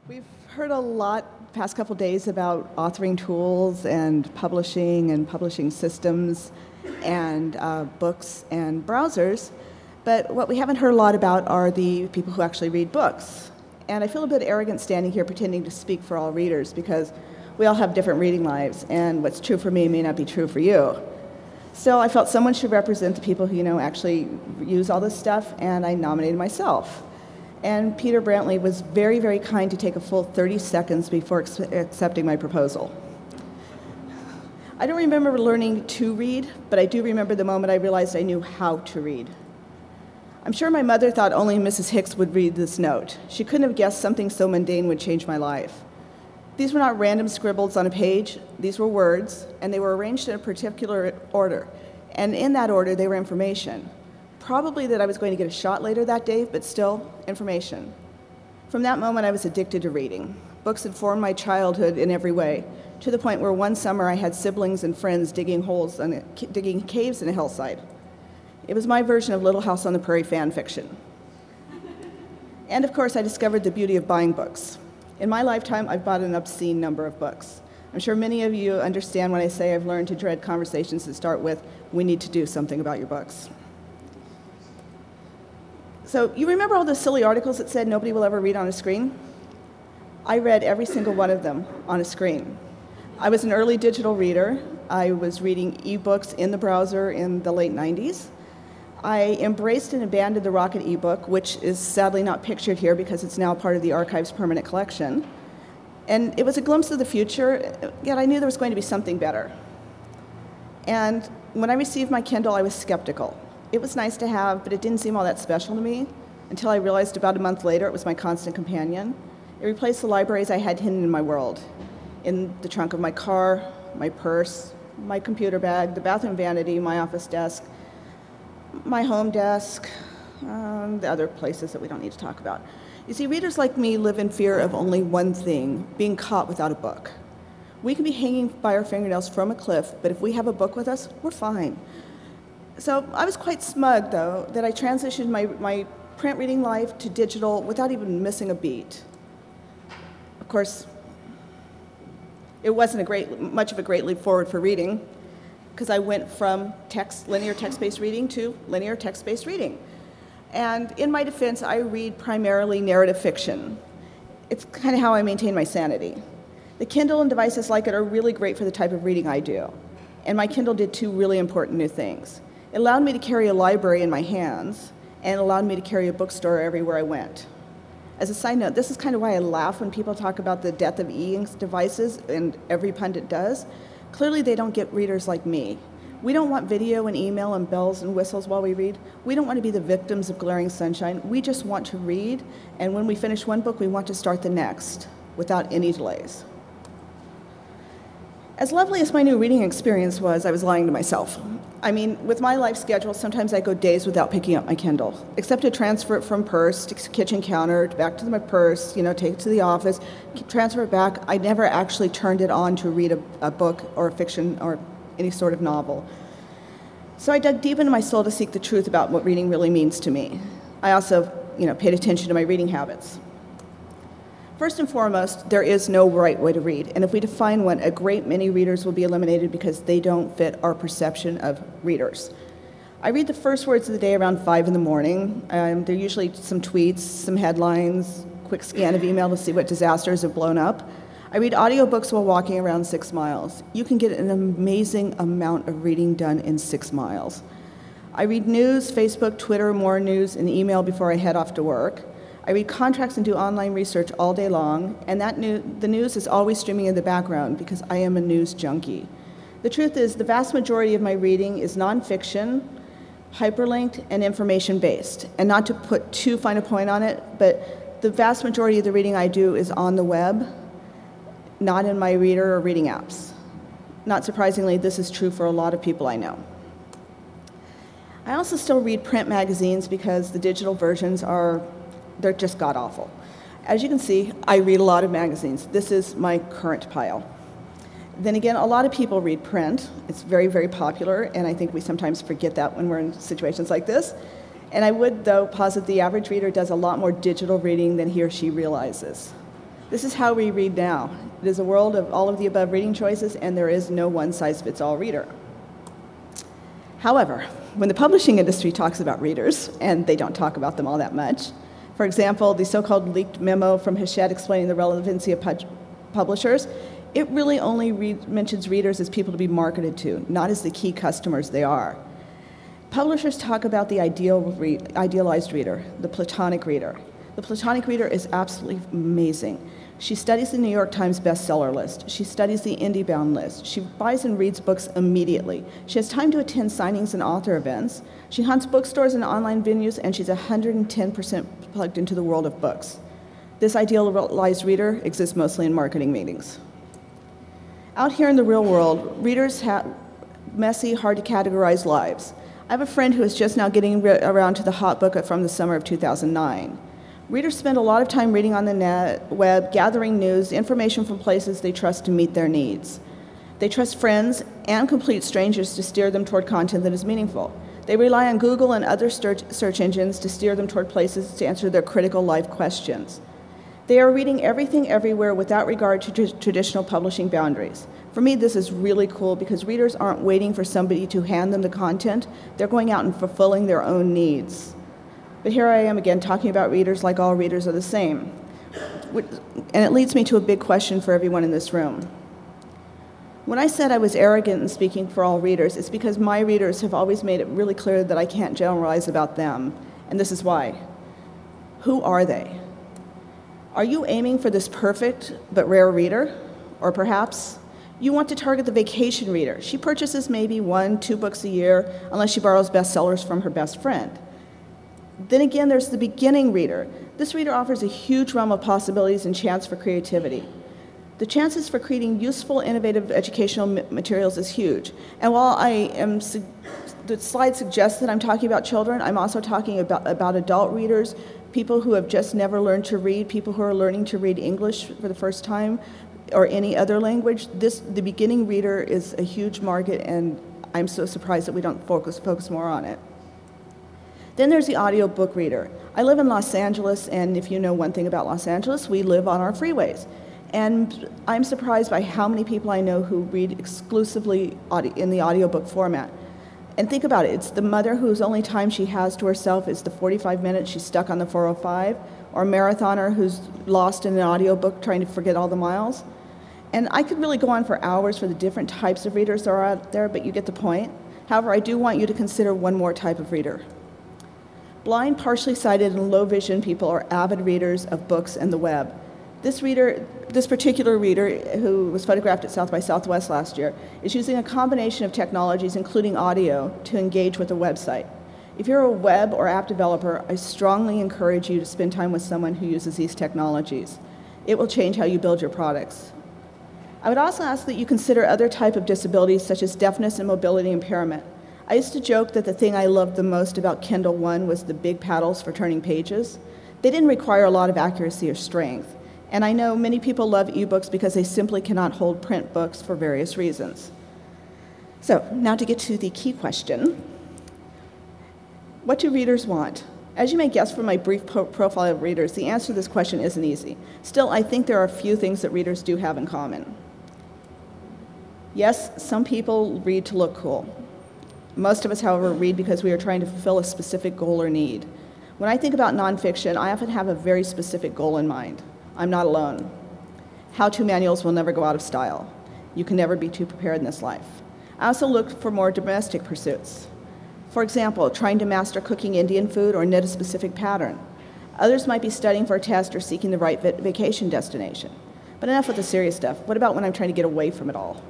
We've heard a lot the past couple days about authoring tools and publishing systems and books and browsers, but what we haven't heard a lot about are the people who actually read books. And I feel a bit arrogant standing here pretending to speak for all readers because we all have different reading lives, and what's true for me may not be true for you. Still, I felt someone should represent the people who, actually use all this stuff, and I nominated myself. And Peter Brantley was very, very kind to take a full 30 seconds before accepting my proposal. I don't remember learning to read, but I do remember the moment I realized I knew how to read. I'm sure my mother thought only Mrs. Hicks would read this note. She couldn't have guessed something so mundane would change my life. These were not random scribbles on a page. These were words, and they were arranged in a particular order. And in that order, they were information. Probably that I was going to get a shot later that day, but still, information. From that moment, I was addicted to reading. Books had formed my childhood in every way, to the point where one summer I had siblings and friends digging caves in a hillside. It was my version of Little House on the Prairie fan fiction. And of course, I discovered the beauty of buying books. In my lifetime, I've bought an obscene number of books. I'm sure many of you understand when I say I've learned to dread conversations that start with, "We need to do something about your books." So you remember all those silly articles that said nobody will ever read on a screen? I read every single one of them on a screen. I was an early digital reader. I was reading ebooks in the browser in the late 90s. I embraced and abandoned the Rocket ebook, which is sadly not pictured here because it's now part of the Archive's permanent collection. And it was a glimpse of the future, yet I knew there was going to be something better. And when I received my Kindle, I was skeptical. It was nice to have, but it didn't seem all that special to me until I realized about a month later it was my constant companion. It replaced the libraries I had hidden in my world, in the trunk of my car, my purse, my computer bag, the bathroom vanity, my office desk, my home desk, the other places that we don't need to talk about. You see, readers like me live in fear of only one thing, being caught without a book. We can be hanging by our fingernails from a cliff, but if we have a book with us, we're fine. So I was quite smug, though, that I transitioned my print reading life to digital without even missing a beat. Of course, it wasn't much of a great leap forward for reading, because I went from linear text-based reading to linear text-based reading. And in my defense, I read primarily narrative fiction. It's kind of how I maintain my sanity. The Kindle and devices like it are really great for the type of reading I do. And my Kindle did two really important new things. It allowed me to carry a library in my hands, and it allowed me to carry a bookstore everywhere I went. As a side note, this is kind of why I laugh when people talk about the death of e-ink devices, and every pundit does. Clearly, they don't get readers like me. We don't want video and email and bells and whistles while we read. We don't want to be the victims of glaring sunshine. We just want to read, and when we finish one book, we want to start the next without any delays. As lovely as my new reading experience was, I was lying to myself. I mean, with my life schedule, sometimes I go days without picking up my Kindle, except to transfer it from purse to kitchen counter, back to my purse, take it to the office, transfer it back. I never actually turned it on to read a book or a fiction or any sort of novel. So I dug deep into my soul to seek the truth about what reading really means to me. I also, paid attention to my reading habits. First and foremost, there is no right way to read, and if we define one, a great many readers will be eliminated because they don't fit our perception of readers. I read the first words of the day around 5 in the morning. There are usually some tweets, some headlines, quick scan of email to see what disasters have blown up. I read audiobooks while walking around 6 miles. You can get an amazing amount of reading done in 6 miles. I read news, Facebook, Twitter, more news, and email before I head off to work. I read contracts and do online research all day long, and the news is always streaming in the background because I am a news junkie. The truth is, the vast majority of my reading is nonfiction, hyperlinked, and information-based. And not to put too fine a point on it, but the vast majority of the reading I do is on the web, not in my reader or reading apps. Not surprisingly, this is true for a lot of people I know. I also still read print magazines because the digital versions they're just god-awful. As you can see, I read a lot of magazines. This is my current pile. Then again, a lot of people read print. It's very, very popular, and I think we sometimes forget that when we're in situations like this. And I would, though, posit the average reader does a lot more digital reading than he or she realizes. This is how we read now. It is a world of all of the above reading choices, and there is no one-size-fits-all reader. However, when the publishing industry talks about readers, and they don't talk about them all that much, for example, the so-called leaked memo from Hachette explaining the relevancy of publishers, it really only mentions readers as people to be marketed to, not as the key customers they are. Publishers talk about the idealized reader, the Platonic Reader. The Platonic Reader is absolutely amazing. She studies the New York Times bestseller list. She studies the IndieBound list. She buys and reads books immediately. She has time to attend signings and author events. She hunts bookstores and online venues, and she's 110% plugged into the world of books. This idealized reader exists mostly in marketing meetings. Out here in the real world, readers have messy, hard-to-categorize lives. I have a friend who is just now getting around to the hot book from the summer of 2009. Readers spend a lot of time reading on the web, gathering news, information from places they trust to meet their needs. They trust friends and complete strangers to steer them toward content that is meaningful. They rely on Google and other search engines to steer them toward places to answer their critical life questions. They are reading everything everywhere without regard to traditional publishing boundaries. For me, this is really cool because readers aren't waiting for somebody to hand them the content. They're going out and fulfilling their own needs. But here I am again talking about readers like all readers are the same. And it leads me to a big question for everyone in this room. When I said I was arrogant in speaking for all readers, it's because my readers have always made it really clear that I can't generalize about them, and this is why. Who are they? Are you aiming for this perfect but rare reader? Or perhaps you want to target the vacation reader. She purchases maybe 1-2 books a year unless she borrows bestsellers from her best friend. Then again, there's the beginning reader. This reader offers a huge realm of possibilities and chance for creativity. The chances for creating useful, innovative educational materials is huge. And while the slide suggests that I'm talking about children, I'm also talking about adult readers, people who have just never learned to read, people who are learning to read English for the first time, or any other language. The beginning reader is a huge market, and I'm so surprised that we don't focus more on it. Then there's the audiobook reader. I live in Los Angeles, and if you know one thing about Los Angeles, we live on our freeways. And I'm surprised by how many people I know who read exclusively in the audiobook format. And think about it, it's the mother whose only time she has to herself is the 45 minutes she's stuck on the 405, or a marathoner who's lost in an audiobook trying to forget all the miles. And I could really go on for hours for the different types of readers that are out there, but you get the point. However, I do want you to consider one more type of reader. Blind, partially sighted, and low vision people are avid readers of books and the web. This particular reader, who was photographed at South by Southwest last year, is using a combination of technologies, including audio, to engage with a website. If you're a web or app developer, I strongly encourage you to spend time with someone who uses these technologies. It will change how you build your products. I would also ask that you consider other types of disabilities, such as deafness and mobility impairment. I used to joke that the thing I loved the most about Kindle One was the big paddles for turning pages. They didn't require a lot of accuracy or strength. And I know many people love ebooks because they simply cannot hold print books for various reasons. So now to get to the key question. What do readers want? As you may guess from my brief profile of readers, the answer to this question isn't easy. Still, I think there are a few things that readers do have in common. Yes, some people read to look cool. Most of us, however, read because we are trying to fulfill a specific goal or need. When I think about nonfiction, I often have a very specific goal in mind. I'm not alone. How-to manuals will never go out of style. You can never be too prepared in this life. I also look for more domestic pursuits. For example, trying to master cooking Indian food or knit a specific pattern. Others might be studying for a test or seeking the right vacation destination. But enough with the serious stuff. What about when I'm trying to get away from it all?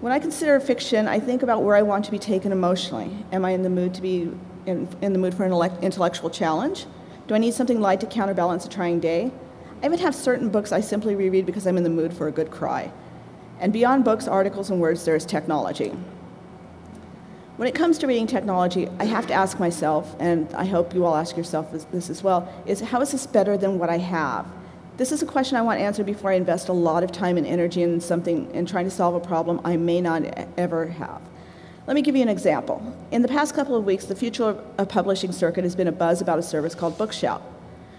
When I consider fiction, I think about where I want to be taken emotionally. Am I in the mood to be in the mood for an intellectual challenge? Do I need something light to counterbalance a trying day? I even have certain books I simply reread because I'm in the mood for a good cry. And beyond books, articles, and words, there is technology. When it comes to reading technology, I have to ask myself, and I hope you all ask yourself this as well, is how is this better than what I have? This is a question I want answered before I invest a lot of time and energy in trying to solve a problem I may not ever have. Let me give you an example. In the past couple of weeks, the future of publishing circuit has been abuzz about a service called Bookshout.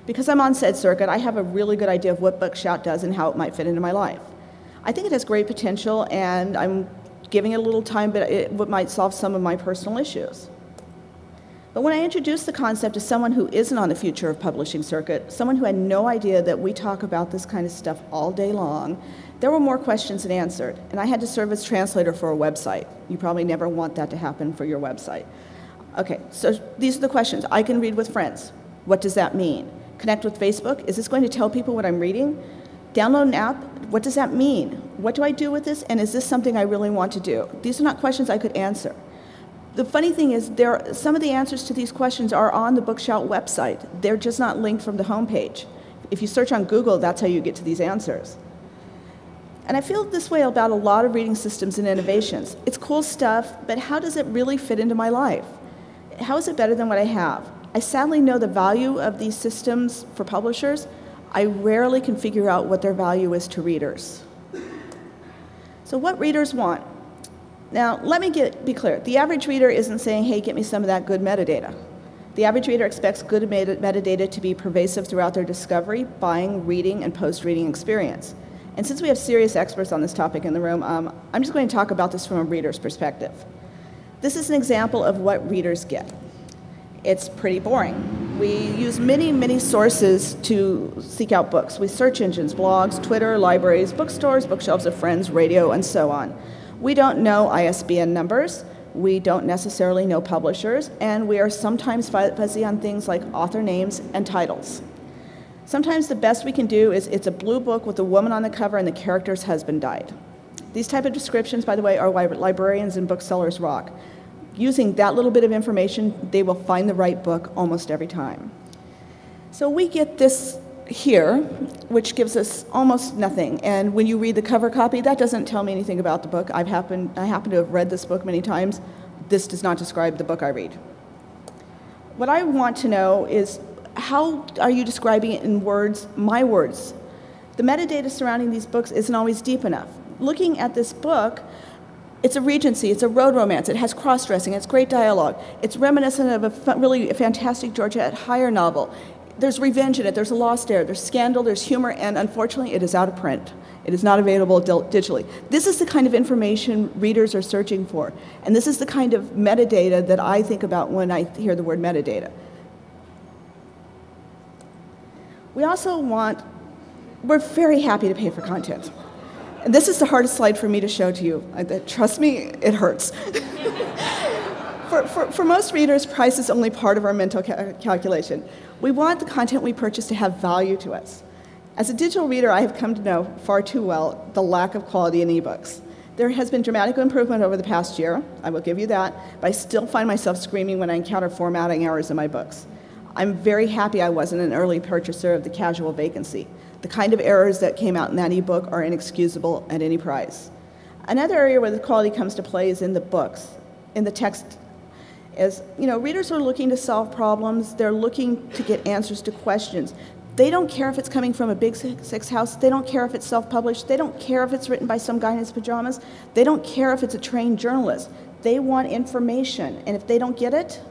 Because I'm on said circuit, I have a really good idea of what Bookshout does and how it might fit into my life. I think it has great potential, and I'm giving it a little time, but it might solve some of my personal issues. But when I introduced the concept to someone who isn't on the future of publishing circuit, someone who had no idea that we talk about this kind of stuff all day long, there were more questions than answered, and I had to serve as translator for a website. You probably never want that to happen for your website. Okay, so these are the questions. I can read with friends. What does that mean? Connect with Facebook? Is this going to tell people what I'm reading? Download an app? What does that mean? What do I do with this, and is this something I really want to do? These are not questions I could answer. The funny thing is, some of the answers to these questions are on the Bookshout website. They're just not linked from the homepage. If you search on Google, that's how you get to these answers. And I feel this way about a lot of reading systems and innovations. It's cool stuff, but how does it really fit into my life? How is it better than what I have? I sadly know the value of these systems for publishers. I rarely can figure out what their value is to readers. So what readers want? Now, let me be clear. The average reader isn't saying, hey, get me some of that good metadata. The average reader expects good metadata to be pervasive throughout their discovery, buying, reading, and post-reading experience. And since we have serious experts on this topic in the room, I'm just going to talk about this from a reader's perspective. This is an example of what readers get. It's pretty boring. We use many, many sources to seek out books. We search engines, blogs, Twitter, libraries, bookstores, bookshelves of friends, radio, and so on. We don't know ISBN numbers, we don't necessarily know publishers, and we are sometimes fuzzy on things like author names and titles. Sometimes the best we can do is it's a blue book with a woman on the cover and the character's husband died. These type of descriptions, by the way, are why librarians and booksellers rock. Using that little bit of information, they will find the right book almost every time. So we get this here, which gives us almost nothing. And when you read the cover copy, that doesn't tell me anything about the book. I happen to have read this book many times. This does not describe the book I read. What I want to know is, how are you describing it in words, my words? The metadata surrounding these books isn't always deep enough. Looking at this book, it's a Regency, it's a road romance, it has cross-dressing, it's great dialogue. It's reminiscent of a really fantastic Georgette Heyer novel. There's revenge in it, there's a lost heir, there's scandal, there's humor, and unfortunately it is out of print. It is not available digitally. This is the kind of information readers are searching for, and this is the kind of metadata that I think about when I hear the word metadata. We also we're very happy to pay for content. And this is the hardest slide for me to show to you. Trust me, it hurts. For most readers, price is only part of our mental calculation. We want the content we purchase to have value to us. As a digital reader, I have come to know far too well the lack of quality in ebooks. There has been dramatic improvement over the past year, I will give you that, but I still find myself screaming when I encounter formatting errors in my books. I'm very happy I wasn't an early purchaser of the Casual Vacancy. The kind of errors that came out in that ebook are inexcusable at any price. Another area where the quality comes to play is in the books, in the text. Readers are looking to solve problems, they're looking to get answers to questions. They don't care if it's coming from a big six house, they don't care if it's self-published, they don't care if it's written by some guy in his pajamas, they don't care if it's a trained journalist. They want information, and if they don't get it,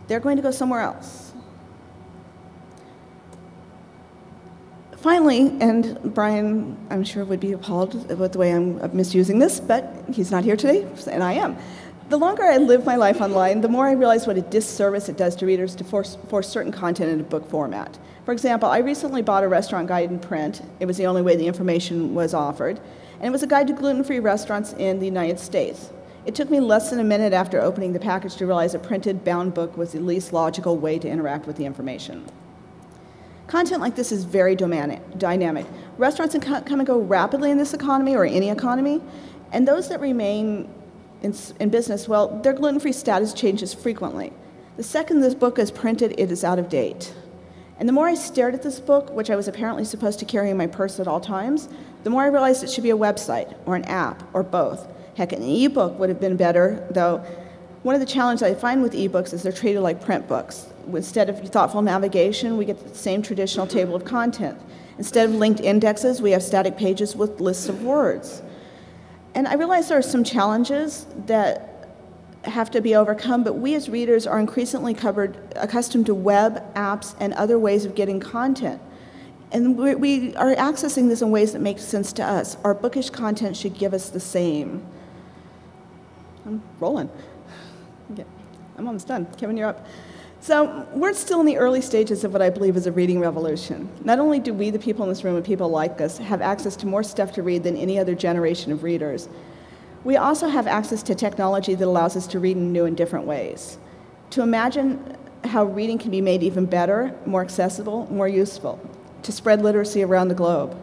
they're going to go somewhere else. Finally, and Brian, I'm sure, would be appalled with the way I'm misusing this, but he's not here today, and I am. The longer I live my life online, the more I realize what a disservice it does to readers to force certain content into book format. For example, I recently bought a restaurant guide in print. It was the only way the information was offered, and it was a guide to gluten-free restaurants in the United States. It took me less than a minute after opening the package to realize a printed, bound book was the least logical way to interact with the information. Content like this is very dynamic. Restaurants come and go rapidly in this economy, or any economy, and those that remain in business, well, their gluten-free status changes frequently. The second this book is printed, it is out of date. And the more I stared at this book, which I was apparently supposed to carry in my purse at all times, the more I realized it should be a website, or an app, or both. Heck, an ebook would have been better, though one of the challenges I find with ebooks is they're treated like print books. Instead of thoughtful navigation, we get the same traditional table of content. Instead of linked indexes, we have static pages with lists of words. And I realize there are some challenges that have to be overcome, but we as readers are increasingly accustomed to web, apps, and other ways of getting content. And we are accessing this in ways that make sense to us. Our bookish content should give us the same. I'm rolling. Okay. I'm almost done. Kevin, you're up. So we're still in the early stages of what I believe is a reading revolution. Not only do we, the people in this room and people like us, have access to more stuff to read than any other generation of readers, we also have access to technology that allows us to read in new and different ways. To imagine how reading can be made even better, more accessible, more useful, to spread literacy around the globe.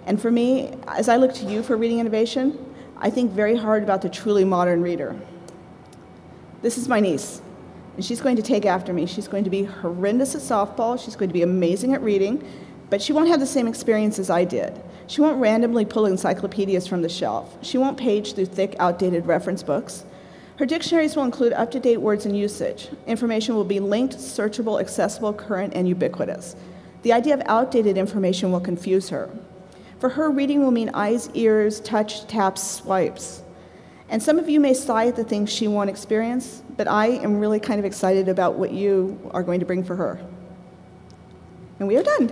And for me, as I look to you for reading innovation, I think very hard about the truly modern reader. This is my niece, and she's going to take after me. She's going to be horrendous at softball, she's going to be amazing at reading, but she won't have the same experience as I did. She won't randomly pull encyclopedias from the shelf. She won't page through thick, outdated reference books. Her dictionaries will include up-to-date words and usage. Information will be linked, searchable, accessible, current, and ubiquitous. The idea of outdated information will confuse her. For her, reading will mean eyes, ears, touch, taps, swipes. And some of you may sigh at the things she won't experience, but I am really kind of excited about what you are going to bring for her. And we are done.